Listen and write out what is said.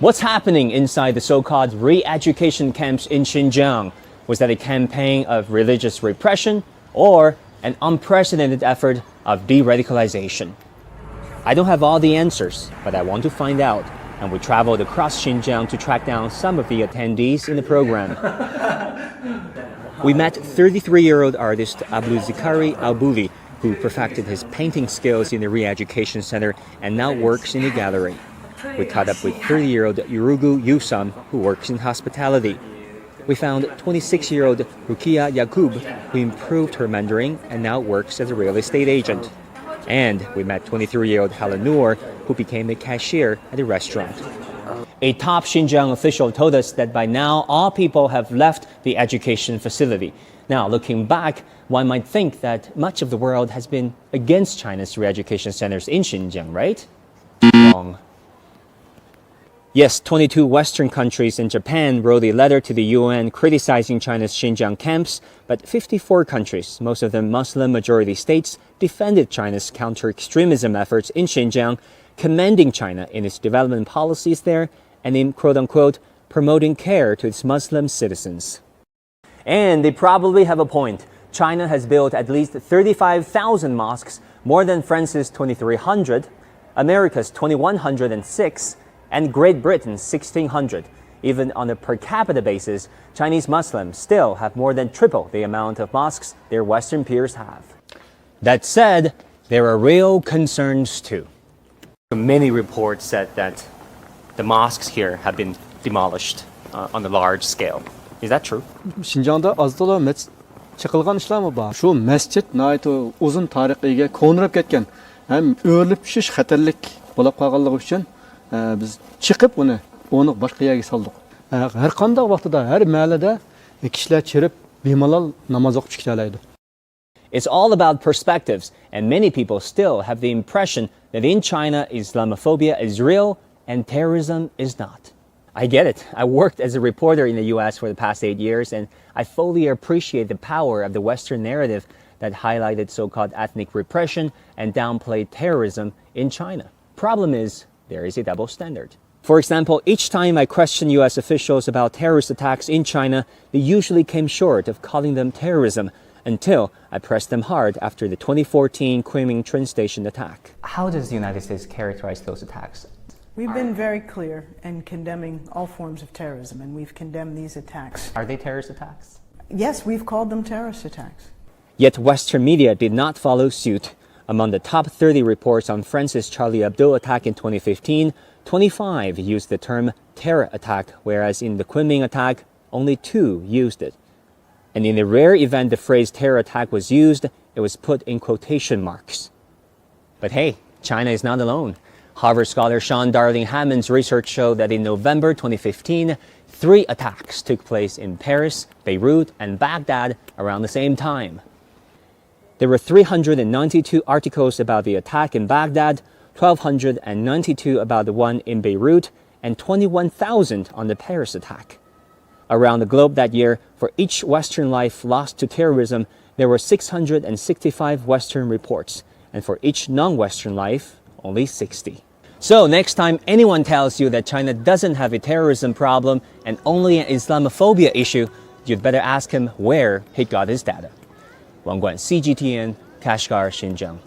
What's happening inside the so-called re-education camps in Xinjiang? Was that a campaign of religious repression or an unprecedented effort of de-radicalization? I don't have all the answers, but I want to find out. And we traveled across Xinjiang to track down some of the attendees in the program. We met 33-year-old artist Abdulzikari Albouli, who perfected his painting skills in the re-education center and now works in a gallery. We caught up with 30-year-old Yurugu Yusam, who works in hospitality. We found 26-year-old Rukia Yakub, who improved her Mandarin and now works as a real estate agent. And we met 23-year-old Halanur, who became a cashier at a restaurant. A top Xinjiang official told us that by now all people have left the education facility. Now, looking back, one might think that much of the world has been against China's re-education centers in Xinjiang, right? Wrong. Yes, 22 Western countries and Japan wrote a letter to the UN criticizing China's Xinjiang camps, but 54 countries, most of them Muslim-majority states, defended China's counter-extremism efforts in Xinjiang, commending China in its development policies there and in, quote-unquote, promoting care to its Muslim citizens. And they probably have a point. China has built at least 35,000 mosques, more than France's 2,300, America's 2,106, and Great Britain's 1,600. Even on a per capita basis, Chinese Muslims still have more than triple the amount of mosques their Western peers have. That said, there are real concerns too. Many reports said that the mosques here have been demolished on a large scale. Is that true? Xinjiangda azdılar çıkılgan işler mi var? Şu mescit nayet uzun tarihiga konurab ketgan. Hem örülüp pişiş xatarlik bo'lib qolganligi uchun biz chiqib uni boshqa yerga soldik. Har qanday vaqtida, har mahallada kishilar chirib bemalol namoz o'qib chiqalaydi. It's all about perspectives, and many people still have the impression that in China, Islamophobia is real and terrorism is not. I get it. I worked as a reporter in the US for the past 8 years, and I fully appreciate the power of the Western narrative that highlighted so-called ethnic repression and downplayed terrorism in China. Problem is, there is a double standard. For example, each time I questioned US officials about terrorist attacks in China, they usually came short of calling them terrorism until I pressed them hard after the 2014 Kunming train station attack. How does the United States characterize those attacks? We've been very clear in condemning all forms of terrorism, and we've condemned these attacks. Are they terrorist attacks? Yes, we've called them terrorist attacks. Yet Western media did not follow suit. Among the top 30 reports on France's Charlie Hebdo attack in 2015, 25 used the term terror attack, whereas in the Kunming attack, only 2 used it. And in the rare event the phrase terror attack was used, it was put in quotation marks. But hey, China is not alone. Harvard scholar Sean Darling Hammond's research showed that in November 2015, 3 attacks took place in Paris, Beirut, and Baghdad around the same time. There were 392 articles about the attack in Baghdad, 1,292 about the one in Beirut, and 21,000 on the Paris attack. Around the globe that year, for each Western life lost to terrorism, there were 665 Western reports, and for each non-Western life, only 60. So next time anyone tells you that China doesn't have a terrorism problem and only an Islamophobia issue, you'd better ask him where he got his data. Wang Guan, CGTN, Kashgar, Xinjiang.